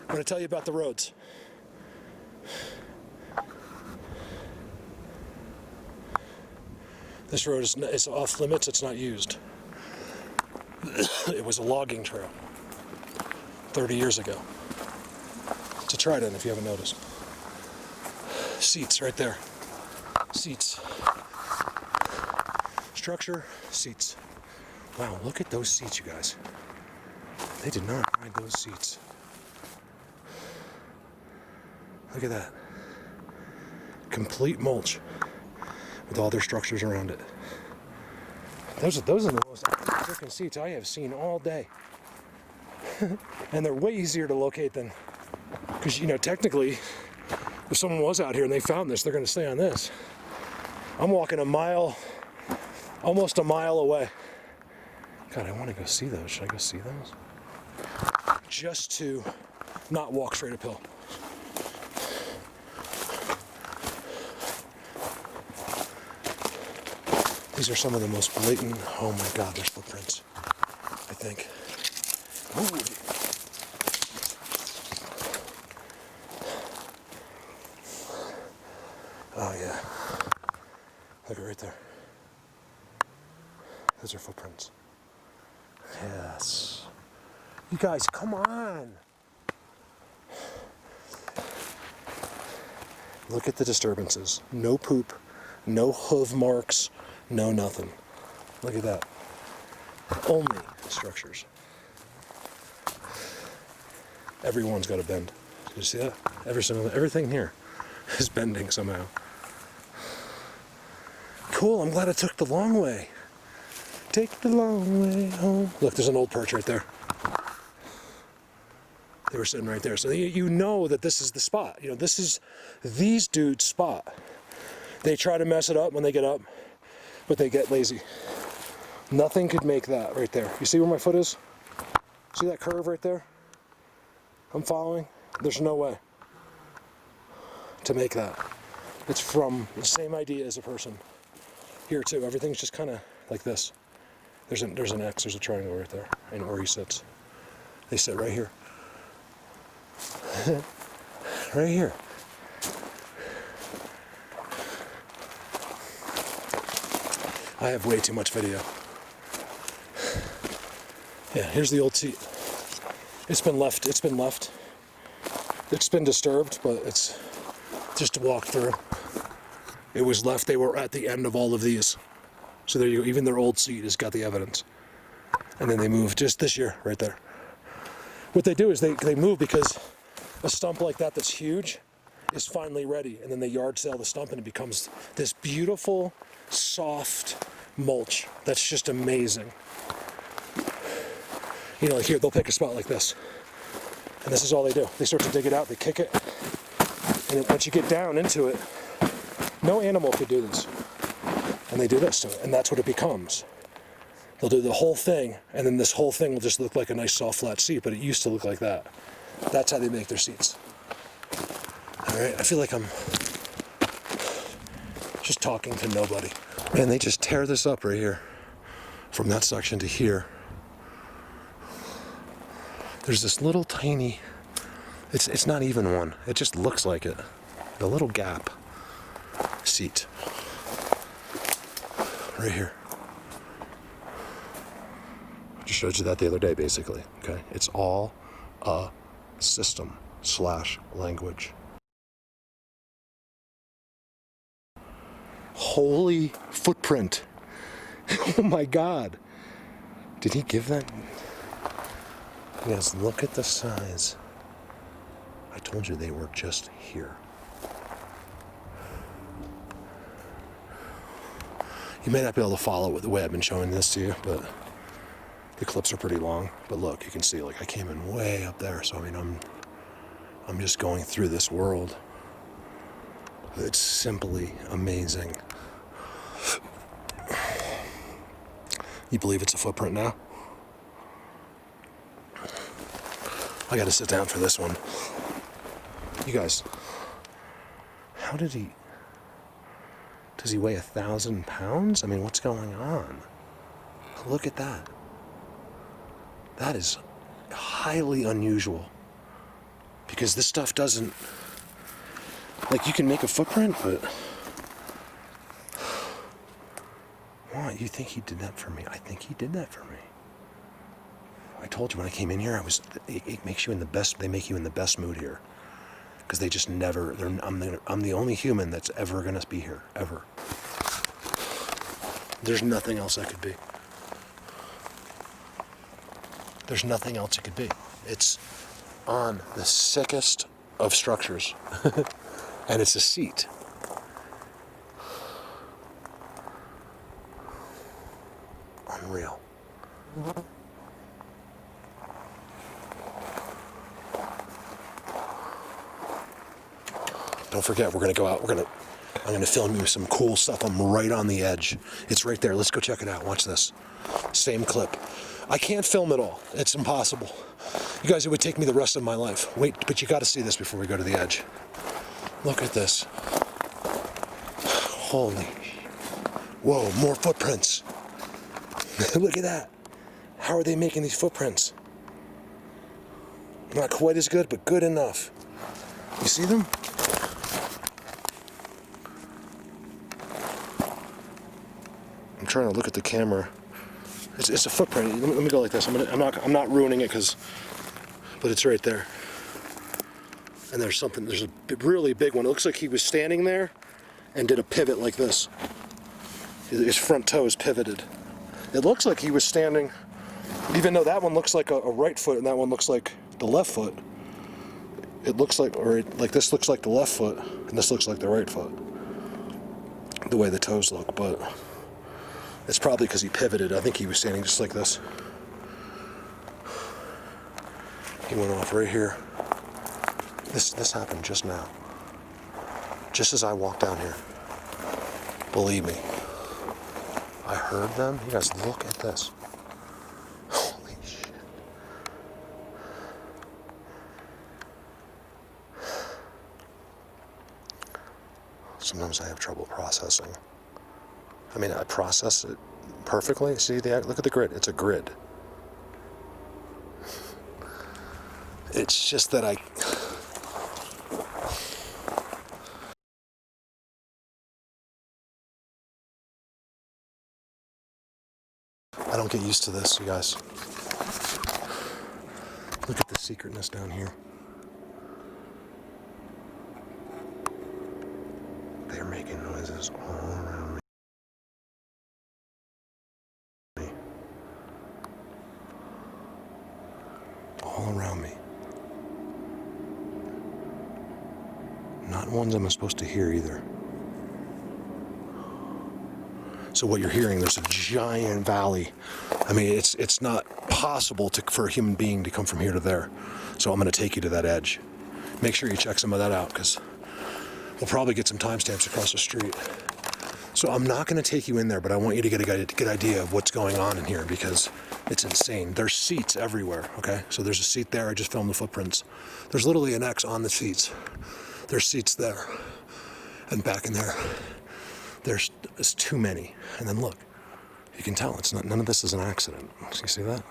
I'm going to tell you about the roads. This road is off limits, it's not used. It was a logging trail 30 years ago. It's a trident if you haven't noticed. Seats right there. Seats. Structure, seats. Wow, look at those seats, you guys. They did not hide those seats. Look at that. Complete mulch with all their structures around it. Those are the most freaking seats I have seen all day. And they're way easier to locate than, because you know, technically, if someone was out here and they found this, they're going to stay on this. I'm walking a mile, almost a mile away. God, I want to go see those. Should I go see those? Just to not walk straight uphill. These are some of the most blatant, oh my God, there's footprints, I think. Ooh. Oh yeah, look at right there. Those are footprints. Yes. You guys, come on. Look at the disturbances. No poop, no hoof marks, no nothing. Look at that. Only structures. Everyone's got a bend. Did you see that? Everything here is bending somehow. Cool, I'm glad I took the long way. Take the long way home. Look, there's an old perch right there. They were sitting right there. So you know that this is the spot. You know, this is these dudes' spot. They try to mess it up when they get up, but they get lazy. Nothing could make that right there. You see where my foot is? See that curve right there? I'm following. There's no way to make that. It's from the same idea as a person. Here too, everything's just kind of like this. There's an X, there's a triangle right there, and where he sits. They sit right here. Right here. I have way too much video. Yeah, here's the old seat. It's been left. It's been disturbed, but it's just walked through. It was left. They were at the end of all of these. So there you go. Even their old seat has got the evidence. And then they moved just this year, right there. What they do is they move because a stump like that that's huge is finally ready. And then they yard sale the stump and it becomes this beautiful, soft mulch that's just amazing. You know, like here, they'll pick a spot like this. And this is all they do. They start to dig it out, they kick it. And then once you get down into it, no animal could do this. And they do this to it, and that's what it becomes. They'll do the whole thing, and then this whole thing will just look like a nice soft flat seat, but it used to look like that. That's how they make their seats. All right, I feel like I'm just talking to nobody. Man, they just tear this up right here. From that section to here. There's this little tiny, it's not even one. It just looks like it. A little gap seat. Right here. I just showed you that the other day, basically. Okay, it's all a system / language. Holy footprint. Oh my God. Did he give that? Yes, look at the size. I told you they were just here. You may not be able to follow it the way I've been showing this to you, but the clips are pretty long. But look, you can see, like, I came in way up there, so I mean, I'm just going through this world. It's simply amazing. You believe it's a footprint now? I gotta sit down for this one. You guys, how did he... Does he weigh 1,000 pounds? I mean, what's going on? Look at that. That is highly unusual. Because this stuff doesn't, like, you can make a footprint, but what? You think he did that for me? I think he did that for me. I told you when I came in here, it makes you in the best, they make you in the best mood here. Because they just never, I'm the only human that's ever going to be here, ever. There's nothing else I could be. There's nothing else it could be. It's on the sickest of structures. And it's a seat. Unreal. Don't forget, we're gonna go out. I'm gonna film you some cool stuff. I'm right on the edge. It's right there. Let's go check it out. Watch this. Same clip. I can't film it all. It's impossible. You guys, it would take me the rest of my life. Wait, but you gotta see this before we go to the edge. Look at this. Holy. Whoa, more footprints. Look at that. How are they making these footprints? Not quite as good, but good enough. You see them? I'm trying to look at the camera. It's a footprint. Let me go like this. I'm not ruining it but it's right there. And there's a really big one. It looks like he was standing there and did a pivot like this. His front toe is pivoted. It looks like he was standing, even though that one looks like a right foot and that one looks like the left foot. It looks like, like this looks like the left foot and this looks like the right foot. The way the toes look, but it's probably because he pivoted. I think he was standing just like this. He went off right here. This happened just now. Just as I walked down here. Believe me. I heard them. You guys, look at this. Holy shit. Sometimes I have trouble processing. I mean, I process it perfectly. See, look at the grid. It's a grid. It's just that I don't get used to this, you guys. Look at the secretness down here. They're making noises all around me. All around me. Not ones I'm supposed to hear either. So what you're hearing, there's a giant valley. I mean, it's not possible for a human being to come from here to there. So I'm going to take you to that edge. Make sure you check some of that out, because we'll probably get some timestamps across the street. So I'm not going to take you in there, but I want you to get a good idea of what's going on in here, because it's insane. There's seats everywhere, okay? So there's a seat there. I just filmed the footprints. There's literally an X on the seats. There's seats there. And back in there. There's too many. And then look, you can tell none of this is an accident. You see that?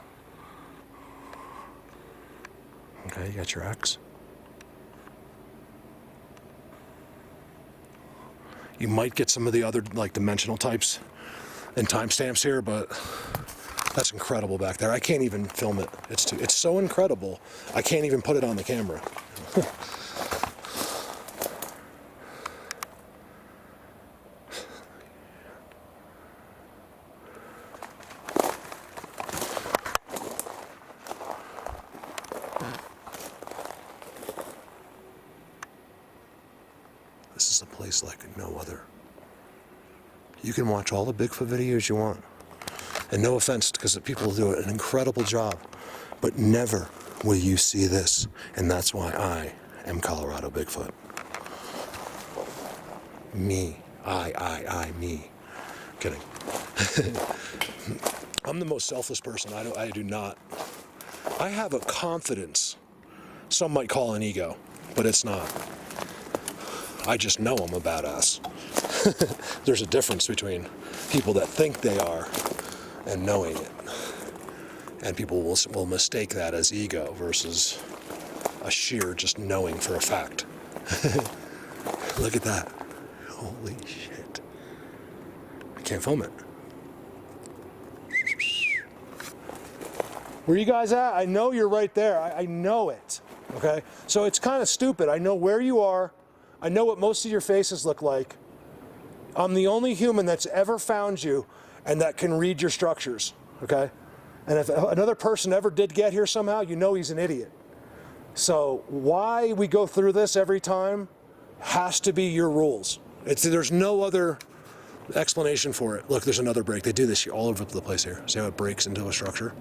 Okay, you got your X. You might get some of the other like dimensional types and timestamps here, but that's incredible back there. I can't even film it. It's so incredible. I can't even put it on the camera. This is a place like no other. You can watch all the Bigfoot videos you want. And no offense, because the people do an incredible job. But never will you see this. And that's why I am Colorado Bigfoot. Me. Me. Kidding. I'm the most selfless person. I do not. I have a confidence. Some might call an ego, but it's not. I just know I'm a badass. There's a difference between people that think they are and knowing it. And people will mistake that as ego versus a sheer just knowing for a fact. Look at that. Holy shit. I can't film it. Where you guys at? I know you're right there. I know it. Okay? So it's kind of stupid. I know where you are. I know what most of your faces look like. I'm the only human that's ever found you and that can read your structures. Okay? And if another person ever did get here somehow, you know he's an idiot. So why we go through this every time has to be your rules. There's no other explanation for it. Look, there's another break. They do this all over the place here. See how it breaks into a structure?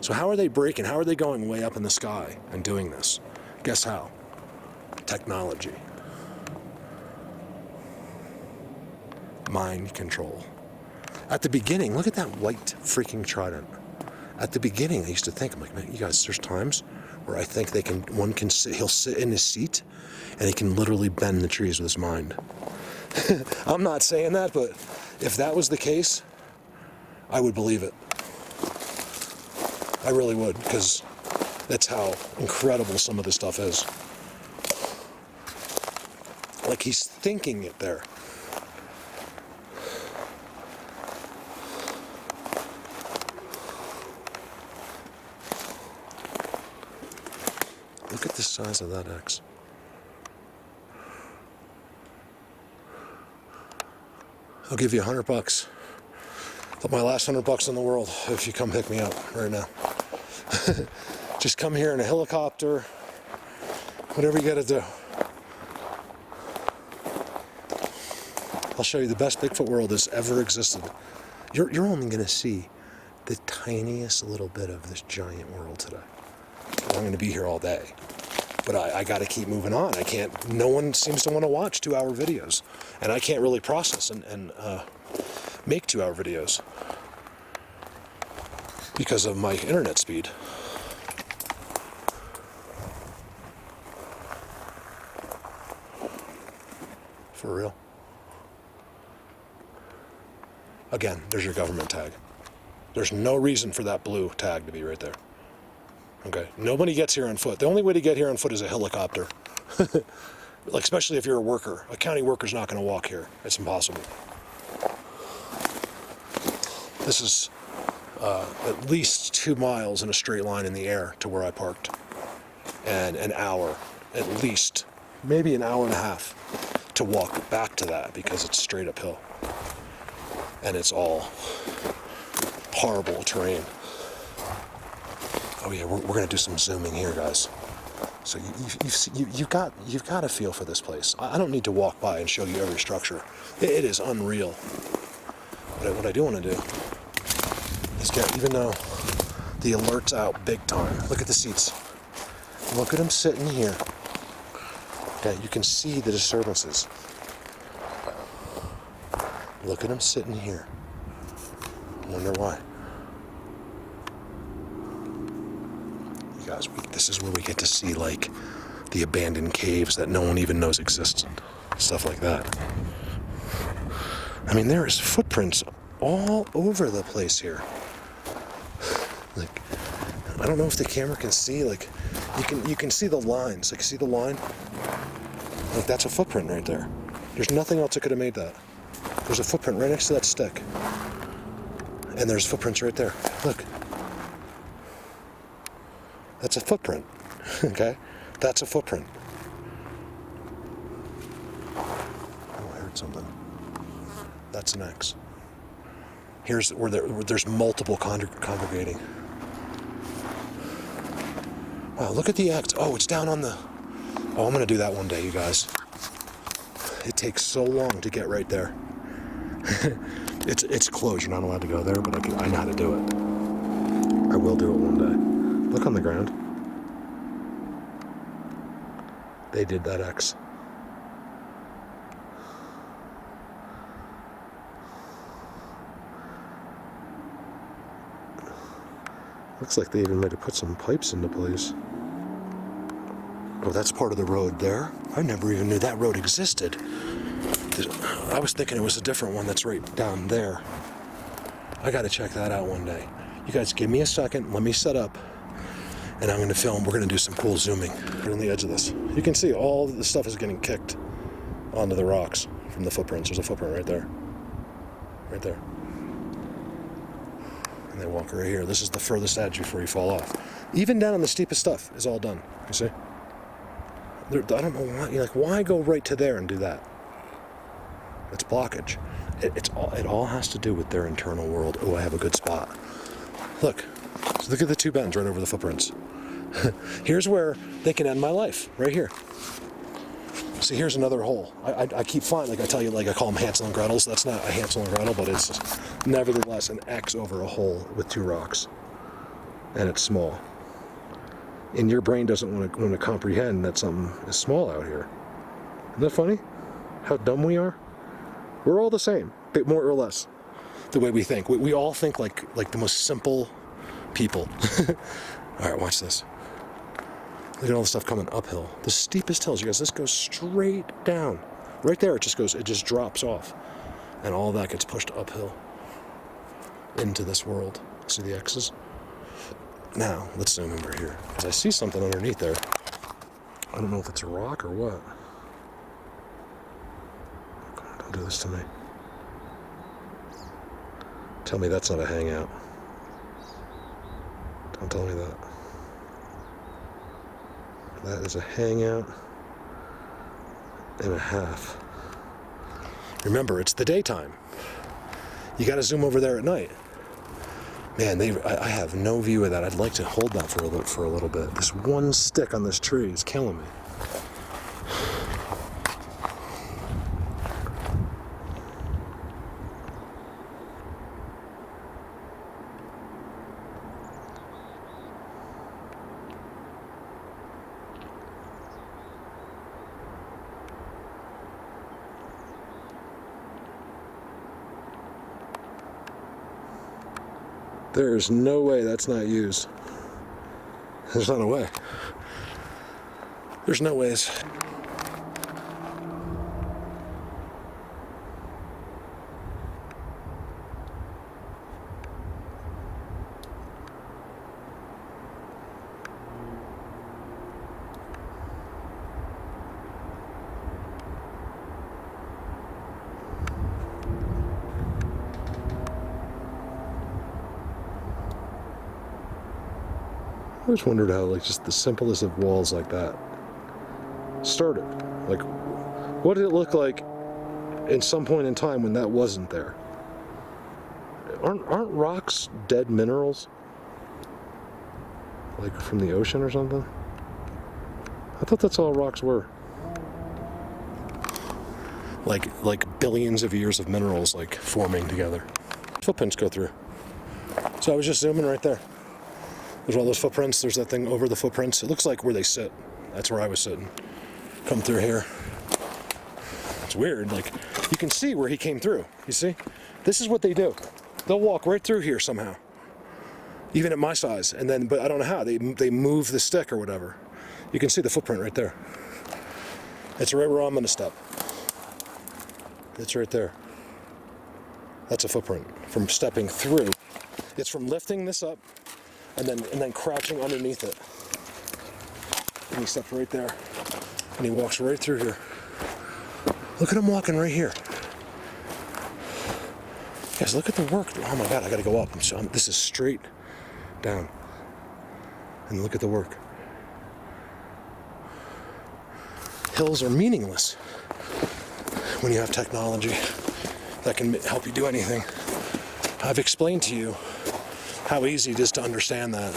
So how are they breaking? How are they going way up in the sky and doing this? Guess how? Technology. Mind control. At the beginning, look at that white freaking trident. At the beginning, I used to think, I'm like, man, you guys, there's times where I think he'll sit in his seat and he can literally bend the trees with his mind. I'm not saying that, but if that was the case, I would believe it. I really would, because that's how incredible some of this stuff is. Like he's thinking it there. Look at the size of that X. I'll give you $100. But my last $100 in the world if you come pick me up right now. Just come here in a helicopter, whatever you gotta do. I'll show you the best Bigfoot world that's ever existed. You're only gonna see the tiniest little bit of this giant world today. I'm gonna be here all day. But I gotta keep moving on. I can't, no one seems to wanna watch 2-hour videos. And I can't really process and make 2-hour videos because of my internet speed. For real. Again, there's your government tag. There's no reason for that blue tag to be right there. Okay, nobody gets here on foot. The only way to get here on foot is a helicopter. Like, especially if you're a worker. A county worker's not going to walk here. It's impossible. This is at least 2 miles in a straight line in the air to where I parked. And an hour, at least, maybe an hour and a half to walk back to that because it's straight uphill. And it's all horrible terrain. Oh yeah, we're going to do some zooming here, guys. So you've got a feel for this place. I don't need to walk by and show you every structure. It is unreal. But what I do want to do is get, even though the alert's out big time, look at the seats. Look at them sitting here. Okay, you can see the disturbances. Look at them sitting here. I wonder why. Guys, this is where we get to see like the abandoned caves that no one even knows exist, stuff like that. I mean, there is footprints all over the place here. Like, I don't know if the camera can see, like, you can see the lines. Like, see the line? Like, that's a footprint right there. There's nothing else that could have made that. There's a footprint right next to that stick, and there's footprints right there. Look. That's a footprint, okay? That's a footprint. Oh, I heard something. That's an X. Here's where there's multiple congregating. Wow, look at the X. Oh, it's down on the... Oh, I'm gonna do that one day, you guys. It takes so long to get right there. It's closed, you're not allowed to go there, but I know how to do it. I will do it one day. Look on the ground. They did that X. Looks like they even might have put some pipes into place. Oh, that's part of the road there. I never even knew that road existed. I was thinking it was a different one that's right down there. I gotta check that out one day. You guys give me a second, let me set up. And I'm gonna film, we're gonna do some cool zooming. Right on the edge of this. You can see all the stuff is getting kicked onto the rocks from the footprints. There's a footprint right there. Right there. And they walk right here. This is the furthest edge before you fall off. Even down on the steepest stuff is all done. You see? I don't know why. You're like, why go right to there and do that? It's blockage. It all has to do with their internal world. Oh, I have a good spot. Look. So look at the two bends right over the footprints. Here's where they can end my life. Right here. See, here's another hole. I keep finding, like I tell you, like I call them Hansel and Gretel's. That's not a Hansel and Gretel, but it's nevertheless an X over a hole with two rocks. And it's small. And your brain doesn't want to comprehend that something is small out here. Isn't that funny? How dumb we are? We're all the same, more or less, the way we think. We all think like the most simple people. All right, watch this. Look at all the stuff coming uphill. The steepest hills, you guys, this goes straight down. Right there, it just drops off. And all that gets pushed uphill into this world. See the X's? Now, let's zoom over here. Because I see something underneath there. I don't know if it's a rock or what. Don't do this to me. Tell me that's not a hangout. Don't tell me that. That is a hangout and a half. Remember, it's the daytime. You got to zoom over there at night. Man, I have no view of that. I'd like to hold that for a little bit. This one stick on this tree is killing me. There's no way that's not used. There's not a way. There's no ways. I always wondered how, like, just the simplest of walls like that started. Like, what did it look like in some point in time when that wasn't there? Aren't rocks dead minerals? Like from the ocean or something? I thought that's all rocks were. Like billions of years of minerals, like, forming together. Footprints go through. So I was just zooming right there. There's all those footprints. There's that thing over the footprints. It looks like where they sit. That's where I was sitting. Come through here. It's weird. Like, you can see where he came through. You see? This is what they do. They'll walk right through here somehow. Even at my size. And then, but I don't know how. They move the stick or whatever. You can see the footprint right there. It's right where I'm going to step. It's right there. That's a footprint from stepping through. It's from lifting this up and then crouching underneath it. And he steps right there. And he walks right through here. Look at him walking right here. Guys, look at the work. Oh my God, I gotta go up. This is straight down. And look at the work. Hills are meaningless when you have technology that can help you do anything. I've explained to you how easy it is to understand that.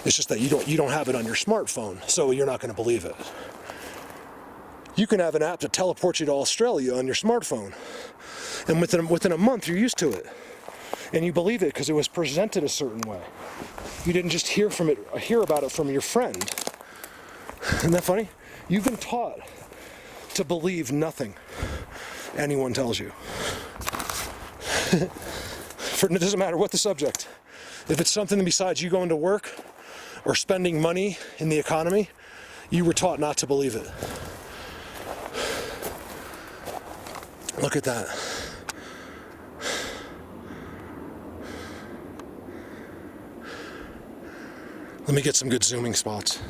It's just that you don't have it on your smartphone, so you're not going to believe it. You can have an app to teleport you to Australia on your smartphone, and within a month you're used to it, and you believe it because it was presented a certain way. You didn't just hear about it from your friend. Isn't that funny? You've been taught to believe nothing anyone tells you. It doesn't matter what the subject. If it's something besides you going to work or spending money in the economy, you were taught not to believe it. Look at that. Let me get some good zooming spots.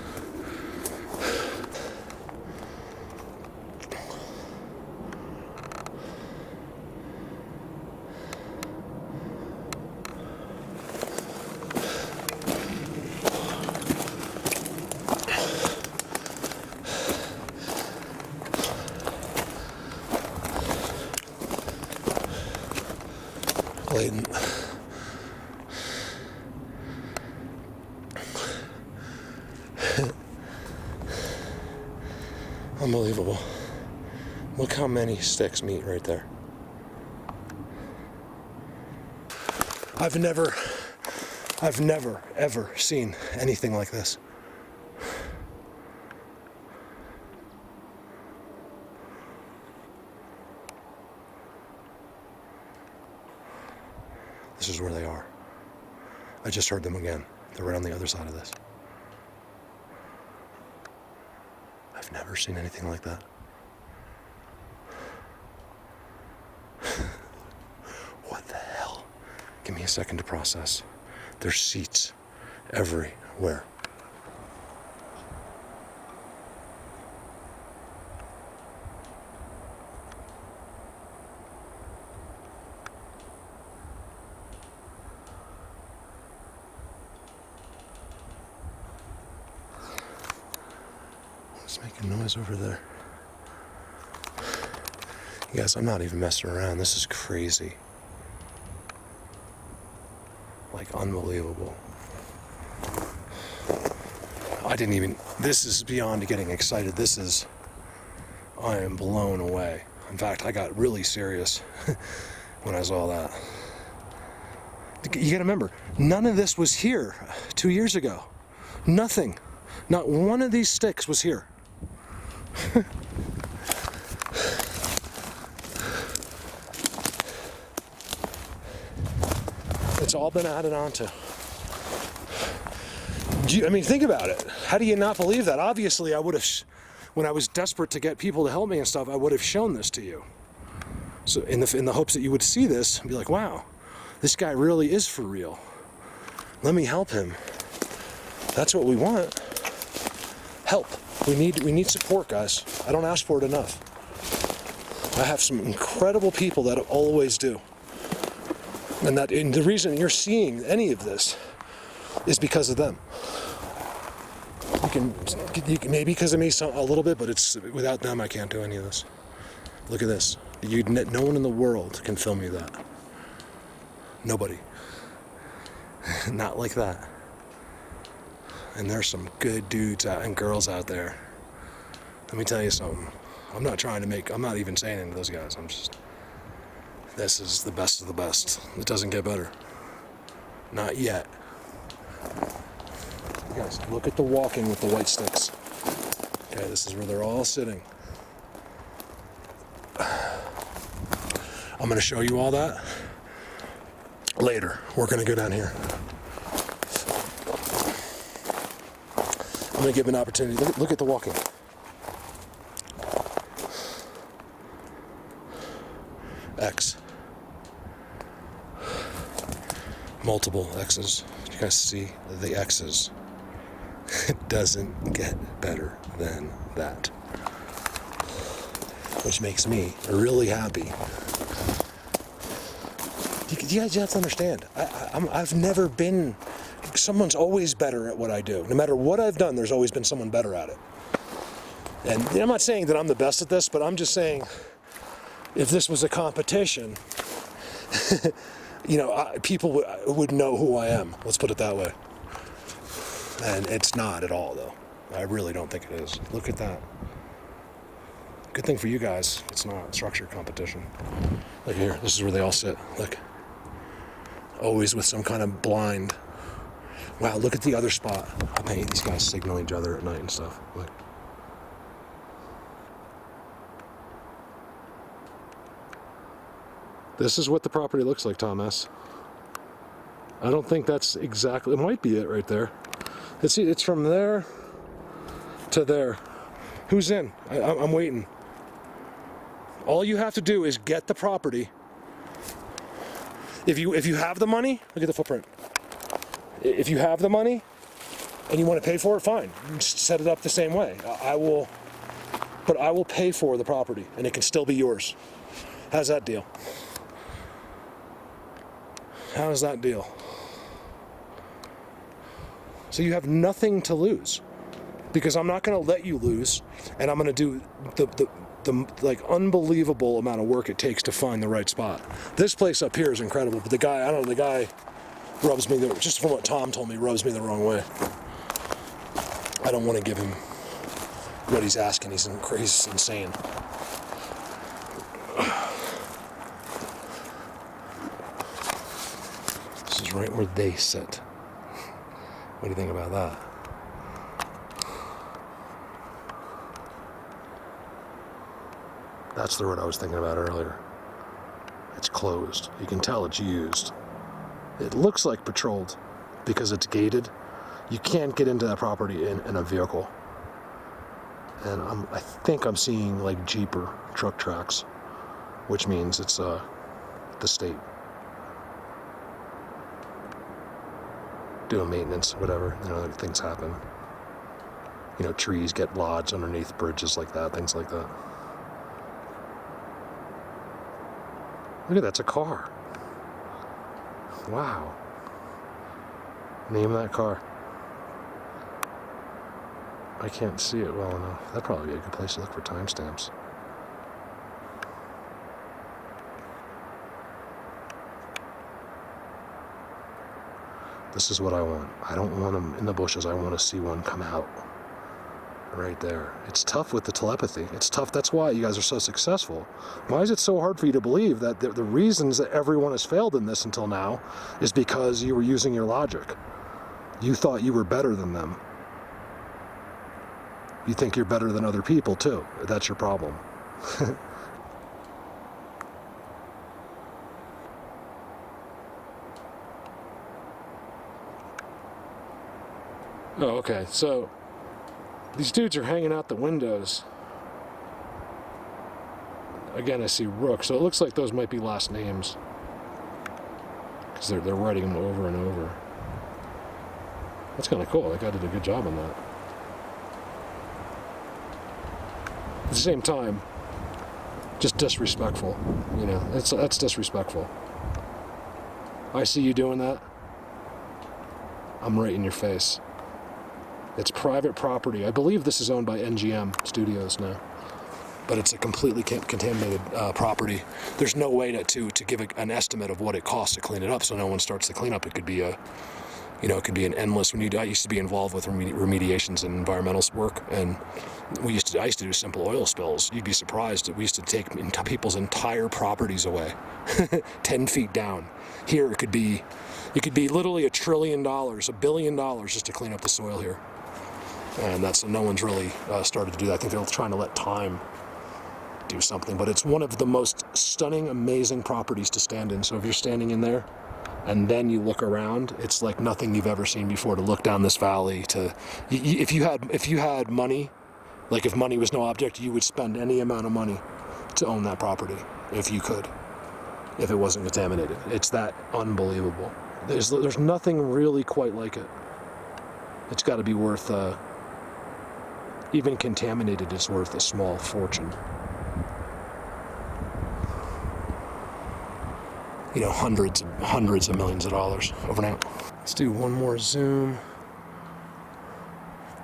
Blatant. Unbelievable. Look how many sticks meet right there. I've never ever seen anything like this. This is where they are. I just heard them again. They're right on the other side of this. I've never seen anything like that. What the hell? Give me a second to process. There's seats everywhere. What's making noise over there? You guys, I'm not even messing around. This is crazy. Like, unbelievable. This is beyond getting excited. I am blown away. In fact, I got really serious when I saw that. You gotta remember, none of this was here 2 years ago. Nothing. Not one of these sticks was here. It's all been added onto. I mean, think about it. How do you not believe that? Obviously, I would have, when I was desperate to get people to help me and stuff, I would have shown this to you. So in the hopes that you would see this and be like, wow, this guy really is for real. Let me help him. That's what we want. Help. We need support, guys. I don't ask for it enough. I have some incredible people that always do. And the reason you're seeing any of this is because of them. You can maybe because of me a little bit, but it's without them I can't do any of this. Look at this. No one in the world can film you that. Nobody. Not like that. And there's some good dudes and girls out there. Let me tell you something. I'm not even saying anything to those guys. This is the best of the best. It doesn't get better. Not yet. You guys, look at the walking with the white sticks. Okay, this is where they're all sitting. I'm gonna show you all that later. We're gonna go down here. I'm gonna give an opportunity. Look at the walking. X. Multiple X's. You guys see the X's? It doesn't get better than that. Which makes me really happy. You guys have to understand. I've never been. Someone's always better at what I do. No matter what I've done, there's always been someone better at it. And I'm not saying that I'm the best at this, but I'm just saying, if this was a competition, people would know who I am. Let's put it that way. And it's not at all, though. I really don't think it is. Look at that. Good thing for you guys, it's not structured competition. Look here, this is where they all sit. Look. Always with some kind of blind. Wow, look at the other spot. I bet these guys signal each other at night and stuff. Look. This is what the property looks like, Thomas. I don't think that's exactly, it might be it right there. It's from there to there. Who's in? I'm waiting. All you have to do is get the property. If you have the money, look at the footprint. If you have the money, and you want to pay for it, fine. Just set it up the same way. But I will pay for the property, and it can still be yours. How's that deal? How's that deal? So you have nothing to lose, because I'm not going to let you lose, and I'm going to do the like unbelievable amount of work it takes to find the right spot. This place up here is incredible, but the guy rubs me, just from what Tom told me, rubs me the wrong way. I don't want to give him what he's asking. He's insane. This is right where they sit. What do you think about that? That's the road I was thinking about earlier. It's closed. You can tell it's used. It looks like patrolled because it's gated. You can't get into that property in a vehicle. And I think I'm seeing like Jeep or truck tracks, which means it's the state doing maintenance, whatever. You know, things happen. You know, trees get lodged underneath bridges like that, things like that. Look at that, it's a car. Wow. Name of that car. I can't see it well enough. That'd probably be a good place to look for timestamps. This is what I want. I don't want them in the bushes. I want to see one come out. Right there. It's tough with the telepathy. It's tough. That's why you guys are so successful. Why is it so hard for you to believe that the reasons that everyone has failed in this until now is because you were using your logic? You thought you were better than them. You think you're better than other people too. That's your problem. Oh, okay. So these dudes are hanging out the windows. Again, I see Rook, so it looks like those might be last names, because they're writing them over and over. That's kind of cool. That guy did a good job on that. At the same time, just disrespectful. You know, that's disrespectful. I see you doing that, I'm right in your face. It's private property. I believe this is owned by NGM Studios now, but it's a completely contaminated property. There's no way to give an estimate of what it costs to clean it up, so no one starts the cleanup. It could be it could be an endless. I used to be involved with remediations and environmental work, and I used to do simple oil spills. You'd be surprised that we used to take people's entire properties away, 10 feet down. Here it could be literally $1 trillion, $1 billion just to clean up the soil here. And no one's really started to do that. I think they're trying to let time do something, but it's one of the most stunning, amazing properties to stand in. So if you're standing in there and then you look around, it's like nothing you've ever seen before. To look down this valley, if you had money, like if money was no object, you would spend any amount of money to own that property if you could, if it wasn't contaminated. It's that unbelievable. There's nothing really quite like it. It's got to be worth even contaminated is worth a small fortune. You know, hundreds of millions of dollars over and out. Let's do one more zoom.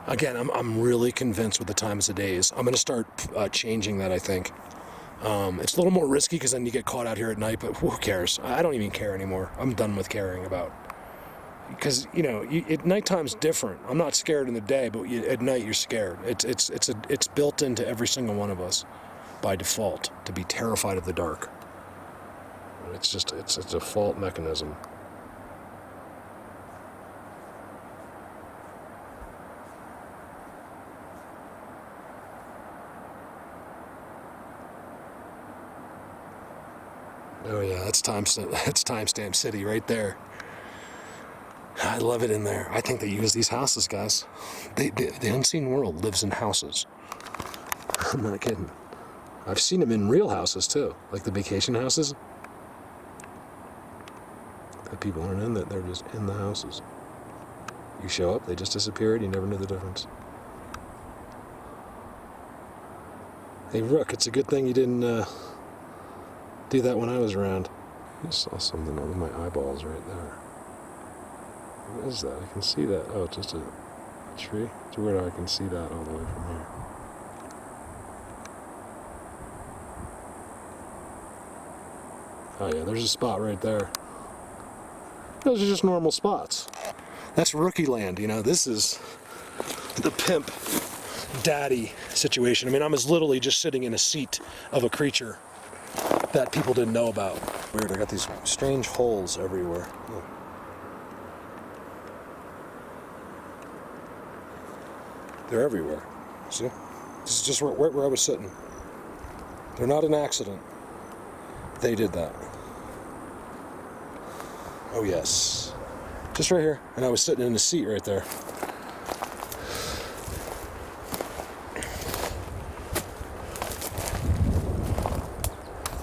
Again, I'm really convinced with the times of days. I'm going to start changing that, I think. It's a little more risky because then you get caught out here at night, but who cares? I don't even care anymore. I'm done with caring about. Because, at nighttime's different. I'm not scared in the day, but at night you're scared. It's built into every single one of us by default to be terrified of the dark. It's a default mechanism. Oh yeah, that's timestamp city right there. I love it in there. I think they use these houses, guys. The unseen world lives in houses. I'm not kidding. I've seen them in real houses too, like the vacation houses. The people aren't in that; they're just in the houses. You show up, they just disappeared, you never knew the difference. Hey Rook, it's a good thing you didn't do that when I was around. I saw something on my eyeballs right there. What is that? I can see that. Oh, it's just a tree? It's weird how I can see that all the way from here. Oh yeah, there's a spot right there. Those are just normal spots. That's rookie land, you know. This is the pimp daddy situation. I mean, I'm literally just sitting in a seat of a creature that people didn't know about. Weird, I got these strange holes everywhere. Oh. They're everywhere. See? This is just where I was sitting. They're not an accident. They did that. Oh yes. Just right here. And I was sitting in the seat right there.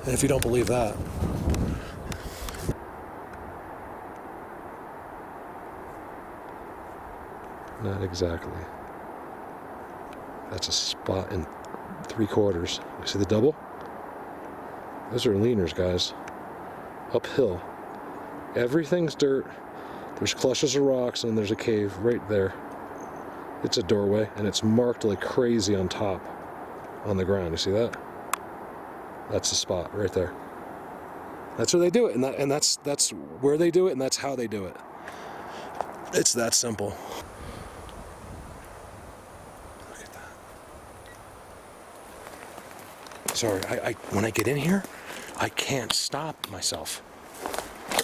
And if you don't believe that, not exactly. That's a spot in 3/4. You see the double? Those are leaners, guys. Uphill. Everything's dirt. There's clusters of rocks and there's a cave right there. It's a doorway and it's marked like crazy on top on the ground. You see that? That's the spot right there. That's where they do it, and that's where they do it, and that's how they do it. It's that simple. Look at that. Sorry, I when I get in here, I can't stop myself.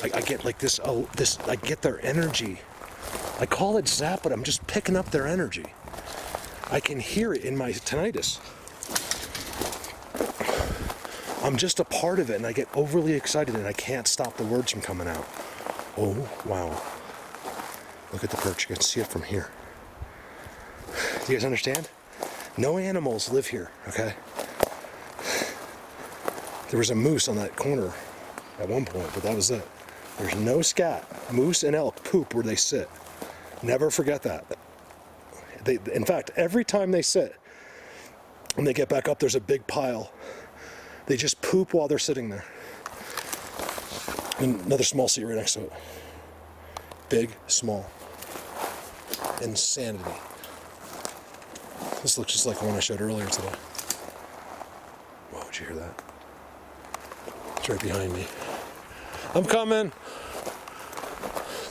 I get like this. I get their energy. I call it zap, but I'm just picking up their energy. I can hear it in my tinnitus. I'm just a part of it, and I get overly excited, and I can't stop the words from coming out. Oh, wow. Look at the perch. You can see it from here. Do you guys understand? No animals live here, okay? There was a moose on that corner at one point, but that was it. There's no scat. Moose and elk poop where they sit. Never forget that. In fact, every time they sit, when they get back up, there's a big pile. They just poop while they're sitting there. And another small seat right next to it. Big, small. Insanity. This looks just like the one I showed earlier today. Whoa, did you hear that? It's right behind me. I'm coming.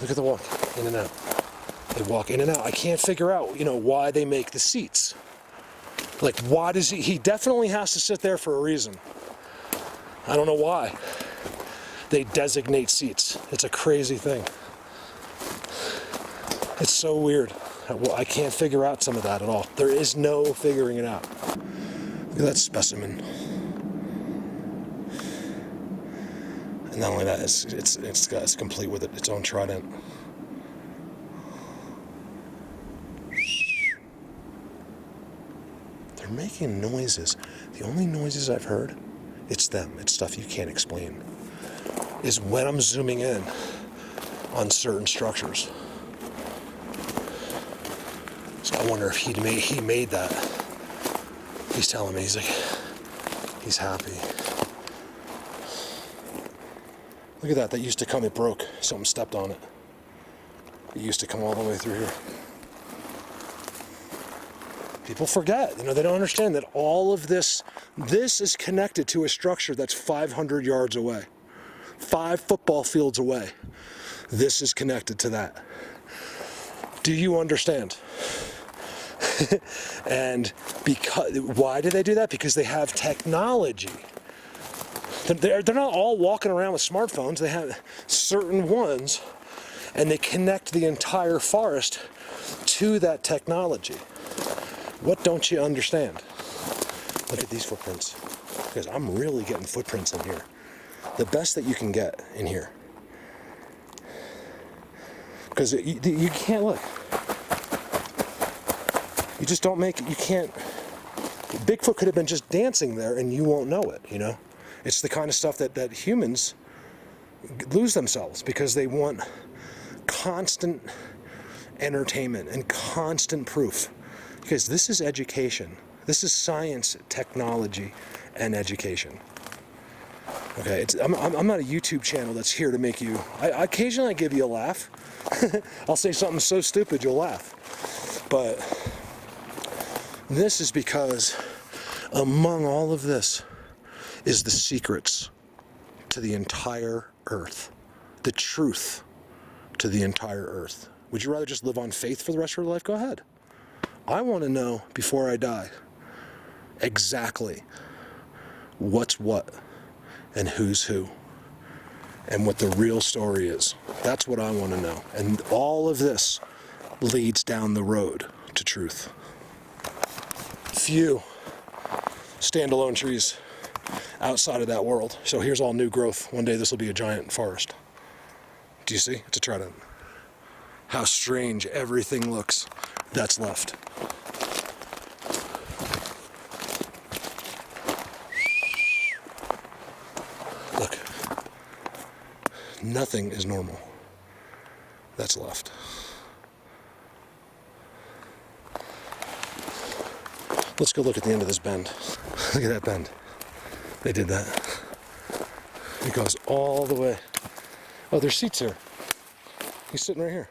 Look at the walk, in and out. They walk in and out. I can't figure out, why they make the seats. Like, why does he definitely has to sit there for a reason. I don't know why. They designate seats. It's a crazy thing. It's so weird. I can't figure out some of that at all. There is no figuring it out. Look at that specimen. And not only that, it's complete with its own trident. They're making noises. The only noises I've heard, it's them. It's stuff you can't explain. Is when I'm zooming in on certain structures. So I wonder if he made that. He's telling me, he's happy. Look at that. That used to come. It broke. Something stepped on it. It used to come all the way through here. People forget, they don't understand that all of this is connected to a structure that's 500 yards away. 5 football fields away. This is connected to that. Do you understand? And why do they do that? Because they have technology. They're not all walking around with smartphones. They have certain ones, and they connect the entire forest to that technology. What don't you understand? Look at these footprints. Because I'm really getting footprints in here. The best that you can get in here. Because you can't look. You just don't make it. You can't. Bigfoot could have been just dancing there and you won't know it, It's the kind of stuff that humans lose themselves because they want constant entertainment and constant proof. Because this is education. This is science, technology, and education. Okay, I'm not a YouTube channel that's here to make you... occasionally I give you a laugh. I'll say something so stupid you'll laugh. But this is because among all of this is the secrets to the entire earth. The truth to the entire earth. Would you rather just live on faith for the rest of your life? Go ahead. I want to know before I die exactly what's what and who's who and what the real story is. That's what I want to know. And all of this leads down the road to truth. Few standalone trees outside of that world. So here's all new growth. One day this will be a giant forest. Do you see? It's a trident. How strange everything looks that's left. Look. Nothing is normal that's left. Let's go look at the end of this bend. Look at that bend. They did that. It goes all the way. Oh, there's seats here. He's sitting right here.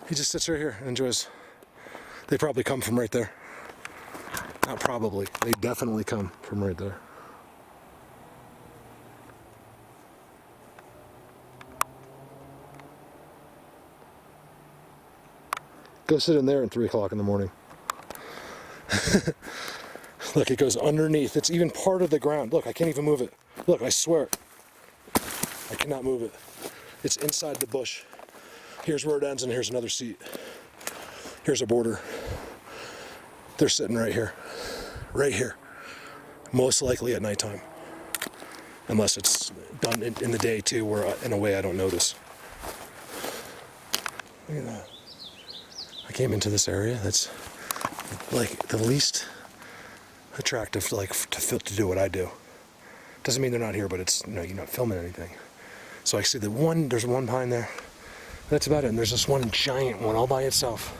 He just sits right here and enjoys. They probably come from right there. Not probably. They definitely come from right there. Go sit in there at 3 o'clock in the morning. Look, it goes underneath. It's even part of the ground. Look, I can't even move it. Look, I swear. I cannot move it. It's inside the bush. Here's where it ends, and here's another seat. Here's a border. They're sitting right here. Right here. Most likely at nighttime. Unless it's done in the day, too, where in a way I don't notice. Look at that. I came into this area that's like the least attractive to do what I do. Doesn't mean they're not here, but it's, you're not filming anything. So I see there's one pine there. That's about it. And there's this one giant one all by itself.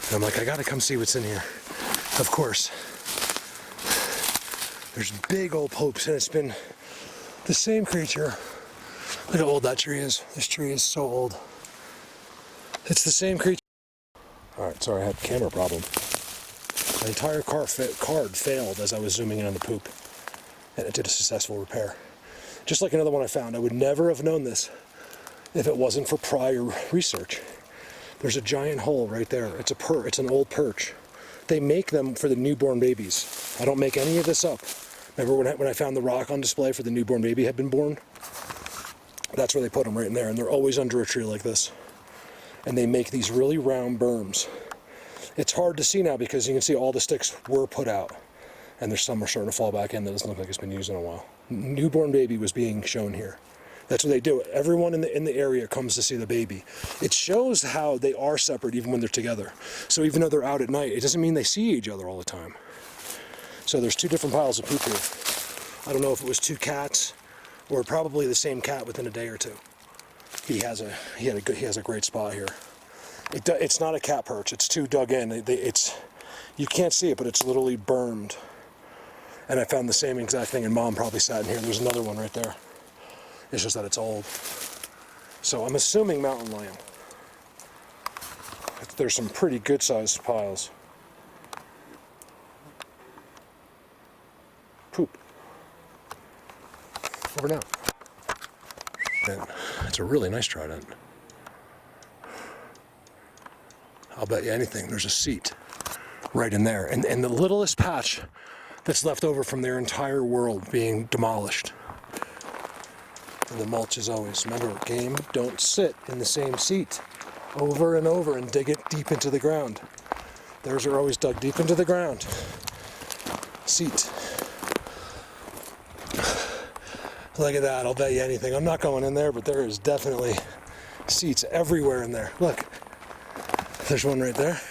And I'm like, I gotta come see what's in here. Of course. There's big old popes, and it's been the same creature. Look how old that tree is. This tree is so old. It's the same creature. Alright, sorry, I had a camera problem. My entire card failed as I was zooming in on the poop. And it did a successful repair. Just like another one I found. I would never have known this if it wasn't for prior research. There's a giant hole right there. It's an old perch. They make them for the newborn babies. I don't make any of this up. Remember when I found the rock on display for the newborn baby had been born? That's where they put them, right in there. And they're always under a tree like this. And they make these really round berms. It's hard to see now because you can see all the sticks were put out. And there's some are starting to fall back in that doesn't look like it's been used in a while. Newborn baby was being shown here. That's what they do. Everyone in the area comes to see the baby. It shows how they are separate even when they're together. So even though they're out at night, it doesn't mean they see each other all the time. So there's 2 different piles of poop here. I don't know if it was 2 cats or probably the same cat within a day or 2. He has a great spot here. It's not a cat perch. It's too dug in. You can't see it, but it's literally bermed. And I found the same exact thing, and Mom probably sat in here. There's another one right there. It's just that it's old. So I'm assuming mountain lion. There's some pretty good sized piles. Poop. Over now. And it's a really nice trident. I'll bet you anything, there's a seat right in there. And the littlest patch that's left over from their entire world being demolished. And the mulch is always, remember, game, don't sit in the same seat over and over and dig it deep into the ground. Theirs are always dug deep into the ground. Seat. Look at that, I'll bet you anything. I'm not going in there, but there is definitely seats everywhere in there. Look, there's one right there.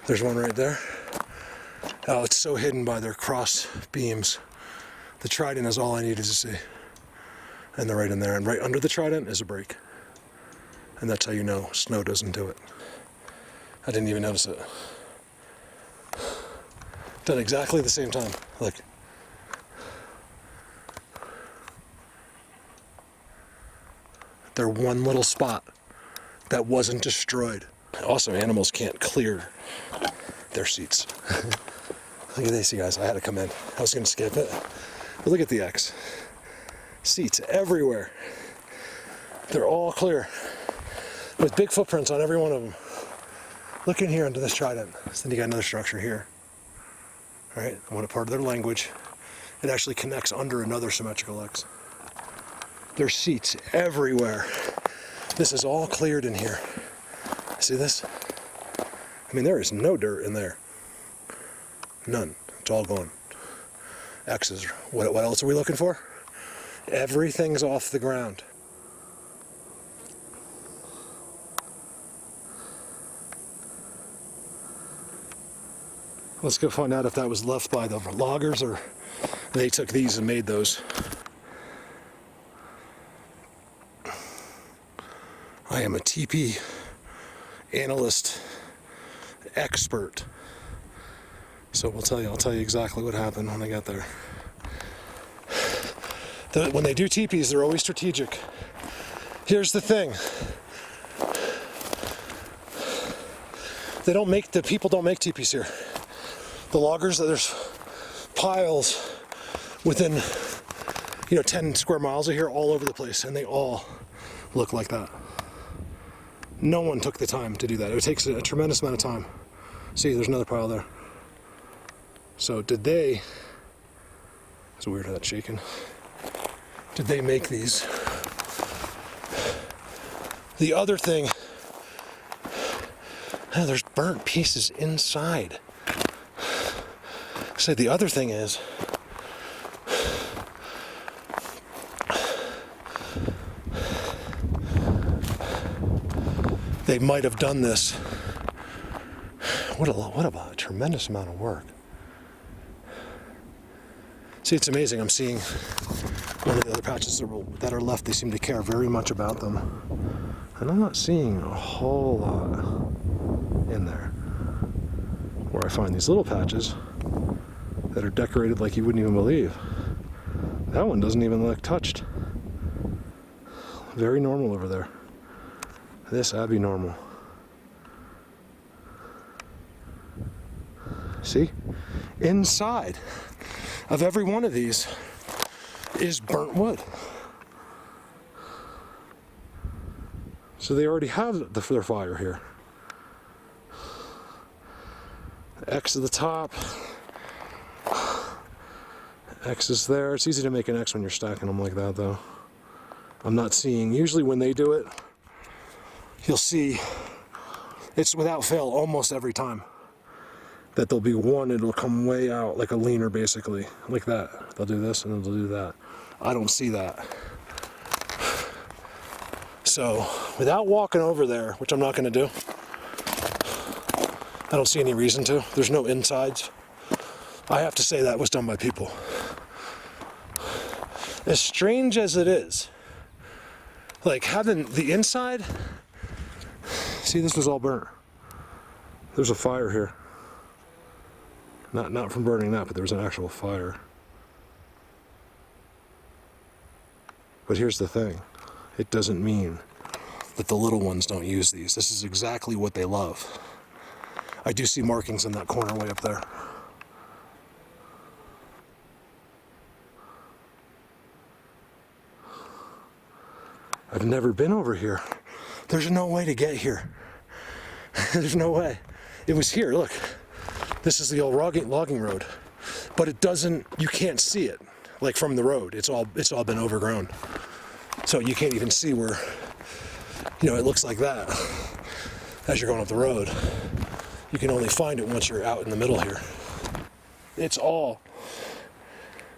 There's one right there. Oh, it's so hidden by their cross beams. The trident is all I needed to see. And they're right in there. And right under the trident is a break. And that's how you know snow doesn't do it. I didn't even notice it. Done exactly the same time. Look. They're one little spot that wasn't destroyed. Also, animals can't clear their seats. Look at this, you guys. I had to come in. I was going to skip it. But look at the X. Seats everywhere. They're all clear. With big footprints on every one of them. Look in here under this trident. So then you got another structure here. All right, I want a part of their language. It actually connects under another symmetrical X. There's seats everywhere. This is all cleared in here. See this? I mean, there is no dirt in there. None. It's all gone. X's. What else are we looking for? Everything's off the ground. Let's go find out if that was left by the loggers or they took these and made those. I am a TP analyst expert. So I'll tell you exactly what happened when I got there. When they do teepees, they're always strategic. Here's the thing. The people don't make teepees here. The loggers, there's piles within 10 square miles of here all over the place, and they all look like that. No one took the time to do that. It takes a tremendous amount of time. See, there's another pile there. So it's weird how that's shaking. Did they make these? The other thing, there's burnt pieces inside. So the other thing is, they might have done this. What a tremendous amount of work. See, it's amazing. I'm seeing one of the other patches that are left, they seem to care very much about them. And I'm not seeing a whole lot in there. Where I find these little patches that are decorated like you wouldn't even believe. That one doesn't even look touched. Very normal over there. This abnormal. See? Inside of every one of these is burnt wood. So they already have their fire here. X at the top. X is there. It's easy to make an X when you're stacking them like that, though. I'm not seeing, usually when they do it, you'll see it's without fail almost every time that there'll be one, it'll come way out like a leaner, basically, like that. They'll do this and then they'll do that. I don't see that. So without walking over there, which I'm not going to do, I don't see any reason to. There's no insides. I have to say that was done by people. As strange as it is, like having the inside, see, this was all burnt. There's a fire here. Not from burning that, but there was an actual fire. But here's the thing. It doesn't mean that the little ones don't use these. This is exactly what they love. I do see markings in that corner way up there. I've never been over here. There's no way to get here. There's no way. It was here, look. This is the old logging road. But it doesn't, you can't see it, like from the road. It's all been overgrown. So you can't even see where, it looks like that as you're going up the road. You can only find it once you're out in the middle here. It's all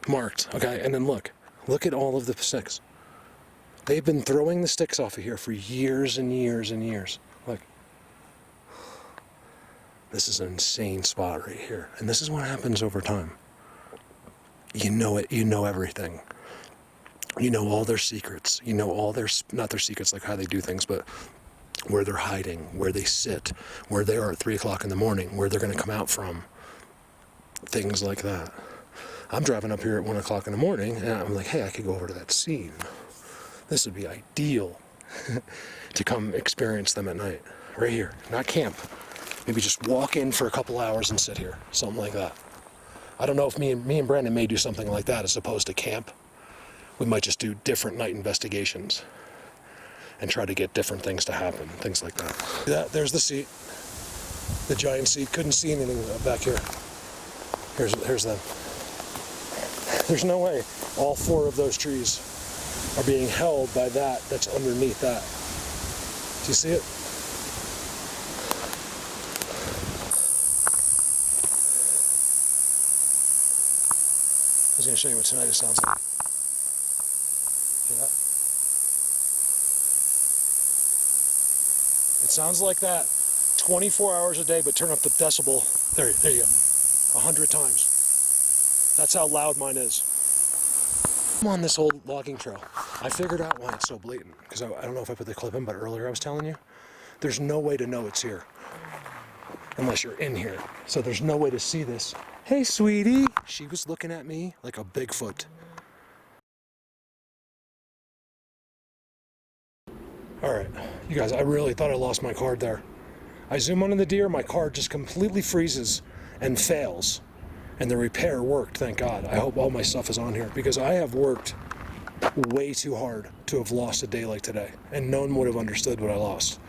marked, okay? And then look at all of the sticks. They've been throwing the sticks off of here for years and years and years. Look. This is an insane spot right here. And this is what happens over time. You know it, you know everything. You know all their secrets. You know all their, not their secrets like how they do things, but where they're hiding, where they sit, where they are at 3 o'clock in the morning, where they're going to come out from, things like that. I'm driving up here at 1 o'clock in the morning, and I'm like, hey, I could go over to that scene. This would be ideal to come experience them at night, right here, not camp. Maybe just walk in for a couple hours and sit here, something like that. I don't know if me and Brandon may do something like that as opposed to camp. We might just do different night investigations and try to get different things to happen, things like that. There's the seat, the giant seat. Couldn't see anything back here. Here's them. There's no way all 4 of those trees are being held by that's underneath that. Do you see it? I was going to show you what tinnitus sounds like. Hear that? It sounds like that 24 hours a day, but turn up the decibel. There you go. 100 times. That's how loud mine is. I'm on this old logging trail. I figured out why it's so blatant, because I don't know if I put the clip in, but earlier I was telling you, there's no way to know it's here unless you're in here. So there's no way to see this. Hey, sweetie. She was looking at me like a Bigfoot. All right, you guys, I really thought I lost my card there. I zoom onto the deer, my card just completely freezes and fails. And the repair worked, thank God. I hope all my stuff is on here, because I have worked way too hard to have lost a day like today, and no one would have understood what I lost.